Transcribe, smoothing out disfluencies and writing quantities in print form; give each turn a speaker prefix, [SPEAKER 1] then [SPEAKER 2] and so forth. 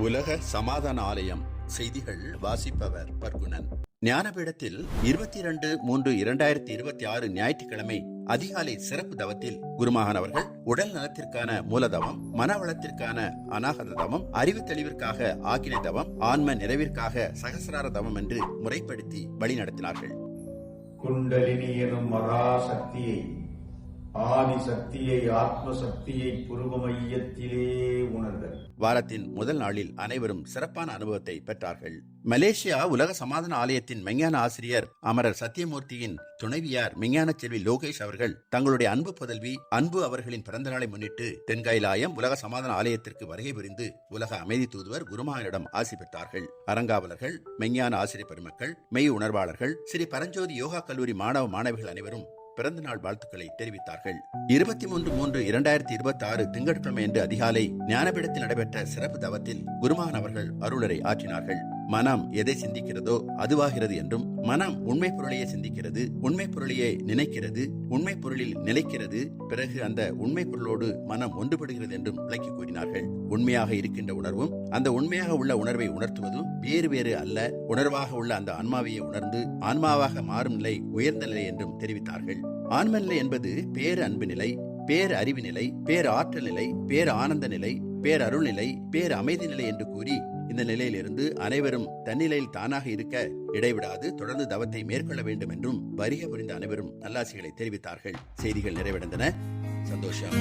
[SPEAKER 1] உலக சமாதான ஆலயம் செய்திகள் வாசிப்பவர் பர்குணன். ஞானபீடத்தில் 22/3/2026 ஞாயிற்றுக்கிழமை அதிகாலை சிறப்பு தவத்தில் குருமகன் அவர்கள் உடல் நலத்திற்கான மூலதவம், மனவளத்திற்கான அநாகத தவம், அறிவு தெளிவிற்காக ஆக்கினை தவம், ஆன்ம நிறைவிற்காக சகசிரார தவம் என்று முறைப்படுத்தி வழி நடத்தினார்கள்.
[SPEAKER 2] குண்டலினி எனும் மகா சக்தியை, ஆதி சக்தியை, ஆத்ம சக்தியை புருவ மையத்திலே உணர்தல்.
[SPEAKER 1] வாரத்தின் முதல் நாளில் அனைவரும் சிறப்பான அனுபவத்தை பெற்றார்கள். மலேசியா உலக சமாதான ஆலயத்தின் மெஞ்ஞான ஆசிரியர் அமரர் சத்தியமூர்த்தியின் துணைவியார் மெஞ்ஞான செல்வி லோகேஷ் அவர்கள் தங்களுடைய அன்பு புதல்வி அன்பு அவர்களின் பிறந்த நாளை முன்னிட்டு தென்காயிலாயம் உலக சமாதான ஆலயத்திற்கு வருகை புரிந்து உலக அமைதி தூதுவர் குருமகனிடம் ஆசி பெற்றார்கள். அறங்காவலர்கள், மெஞ்ஞான ஆசிரியர் பெருமக்கள், மெய் உணர்வாளர்கள், ஸ்ரீ பரஞ்சோதி யோகா கல்லூரி மாணவ மாணவிகள் அனைவரும் பிறந்த நாள் வாழ்த்துக்களை தெரிவித்தார்கள். 23/3/2026 திங்கட்கிழமை அன்று அதிகாலை ஞானபீடத்தில் நடைபெற்ற சிறப்பு தவத்தில் குருமகன் அவர்கள் அருளரை ஆற்றினார்கள். மனம் எதை சிந்திக்கிறதோ அதுவாகிறது என்றும், மனம் உண்மை பொருளையே சிந்திக்கிறது, உண்மை பொருளையே நினைக்கிறது, உண்மை பொருளில் நிலைக்கிறது, பிறகு அந்த உண்மை பொருளோடு மனம் ஒன்றுபடுகிறது என்றும் விளக்கி கூறினார்கள். உண்மையாக இருக்கின்ற உணர்வும் அந்த உண்மையாக உள்ள உணர்வை உணர்த்துவதும் வேறு வேறு அல்ல, உணர்வாக உள்ள அந்த ஆன்மாவையே உணர்ந்து ஆன்மாவாக மாறும் நிலை உயர்ந்த நிலை என்றும் தெரிவித்தார்கள். ஆன்ம நிலை என்பது பேர் அன்பு நிலை, பேர் அறிவு நிலை, பேர் ஆற்றல் நிலை, பேர் ஆனந்த நிலை, பேர் அருள் நிலை, பேர் அமைதி நிலை என்று கூறி இந்த நிலையிலிருந்து அனைவரும் தன்னிலையில் தானாக இருக்க இடைவிடாது தொடர்ந்து தவத்தை மேற்கொள்ள வேண்டும் என்றும் வருகை புரிந்த அனைவரும் நல்லாசிகளை தெரிவித்தார்கள். செய்திகள் நிறைவடைந்தன. சந்தோஷம்.